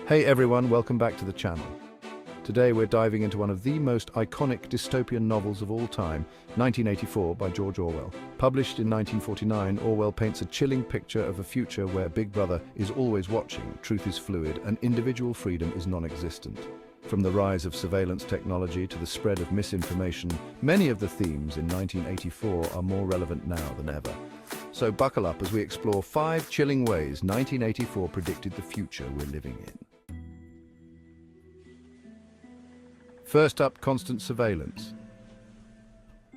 Hey everyone, welcome back to the channel. Today we're diving into one of the most iconic dystopian novels of all time, 1984 by George Orwell. Published in 1949, Orwell paints a chilling picture of a future where Big Brother is always watching, truth is fluid, and individual freedom is non-existent. From the rise of surveillance technology to the spread of misinformation, many of the themes in 1984 are more relevant now than ever. So buckle up as we explore 5 chilling ways 1984 predicted the future we're living in. First up, constant surveillance.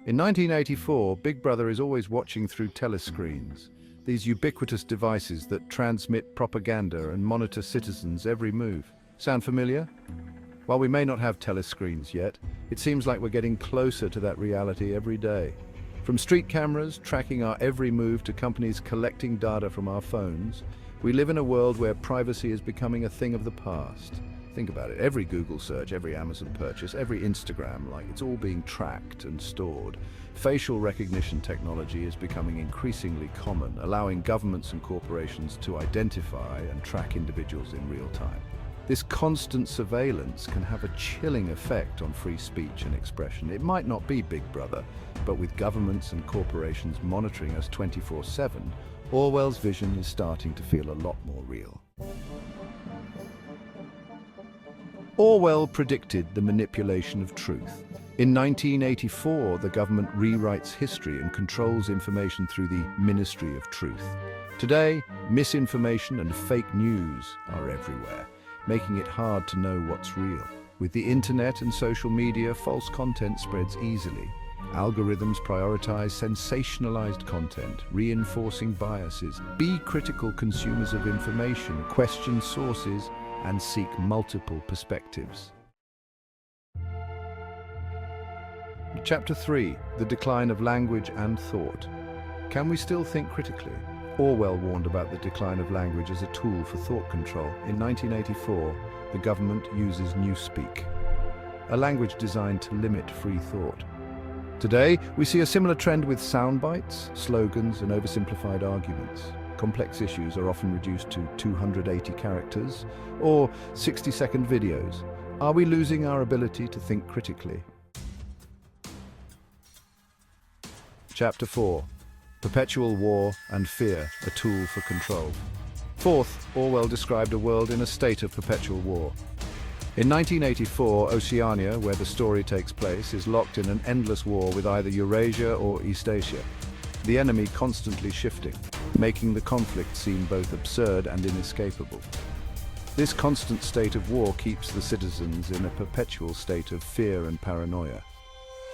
In 1984, Big Brother is always watching through telescreens, these ubiquitous devices that transmit propaganda and monitor citizens' every move. Sound familiar? While we may not have telescreens yet, it seems like we're getting closer to that reality every day. From street cameras tracking our every move to companies collecting data from our phones, we live in a world where privacy is becoming a thing of the past. Think about it, every Google search, every Amazon purchase, every Instagram, it's all being tracked and stored. Facial recognition technology is becoming increasingly common, allowing governments and corporations to identify and track individuals in real time. This constant surveillance can have a chilling effect on free speech and expression. It might not be Big Brother, but with governments and corporations monitoring us 24/7, Orwell's vision is starting to feel a lot more real. Orwell predicted the manipulation of truth. In 1984, the government rewrites history and controls information through the Ministry of Truth. Today, misinformation and fake news are everywhere, making it hard to know what's real. With the internet and social media, false content spreads easily. Algorithms prioritize sensationalized content, reinforcing biases. Be critical consumers of information, question sources, and seek multiple perspectives. Chapter 3. The Decline of Language and Thought. Can we still think critically? Orwell warned about the decline of language as a tool for thought control. In 1984, the government uses Newspeak, a language designed to limit free thought. Today, we see a similar trend with sound bites, slogans, and oversimplified arguments. Complex issues are often reduced to 280 characters or 60-second videos. Are we losing our ability to think critically? Chapter 4. Perpetual War and Fear, a tool for control. Fourth, Orwell described a world in a state of perpetual war. In 1984, Oceania, where the story takes place, is locked in an endless war with either Eurasia or Eastasia, the enemy constantly shifting, making the conflict seem both absurd and inescapable. This constant state of war keeps the citizens in a perpetual state of fear and paranoia.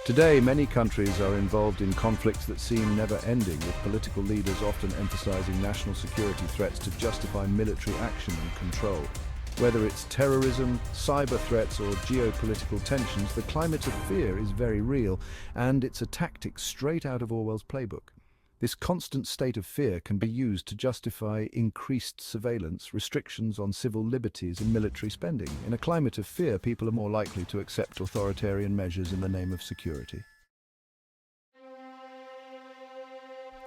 Today, many countries are involved in conflicts that seem never-ending, with political leaders often emphasizing national security threats to justify military action and control. Whether it's terrorism, cyber threats, or geopolitical tensions, the climate of fear is very real, and it's a tactic straight out of Orwell's playbook. This constant state of fear can be used to justify increased surveillance, restrictions on civil liberties, and military spending. In a climate of fear, people are more likely to accept authoritarian measures in the name of security.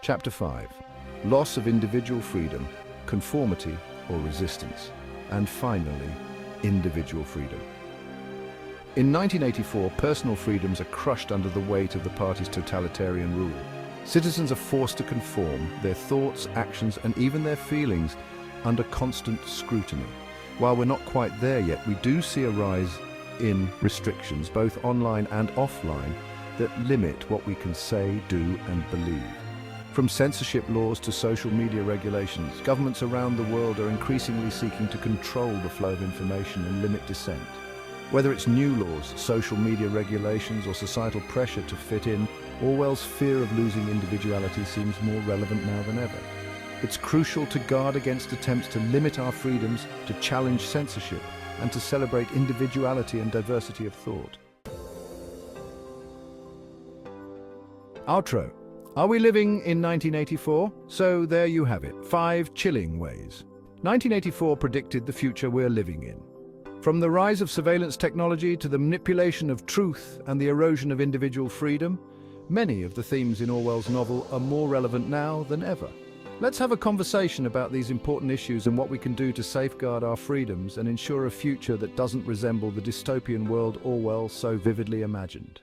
Chapter 5. Loss of individual freedom, conformity or resistance. And finally, individual freedom. In 1984, personal freedoms are crushed under the weight of the party's totalitarian rule. Citizens are forced to conform, their thoughts, actions, and even their feelings under constant scrutiny. While we're not quite there yet, we do see a rise in restrictions, both online and offline, that limit what we can say, do, and believe. From censorship laws to social media regulations, governments around the world are increasingly seeking to control the flow of information and limit dissent. Whether it's new laws, social media regulations, or societal pressure to fit in, Orwell's fear of losing individuality seems more relevant now than ever. It's crucial to guard against attempts to limit our freedoms, to challenge censorship, and to celebrate individuality and diversity of thought. Outro. Are we living in 1984? So there you have it, 5 chilling ways 1984 predicted the future we're living in. From the rise of surveillance technology to the manipulation of truth and the erosion of individual freedom, many of the themes in Orwell's novel are more relevant now than ever. Let's have a conversation about these important issues and what we can do to safeguard our freedoms and ensure a future that doesn't resemble the dystopian world Orwell so vividly imagined.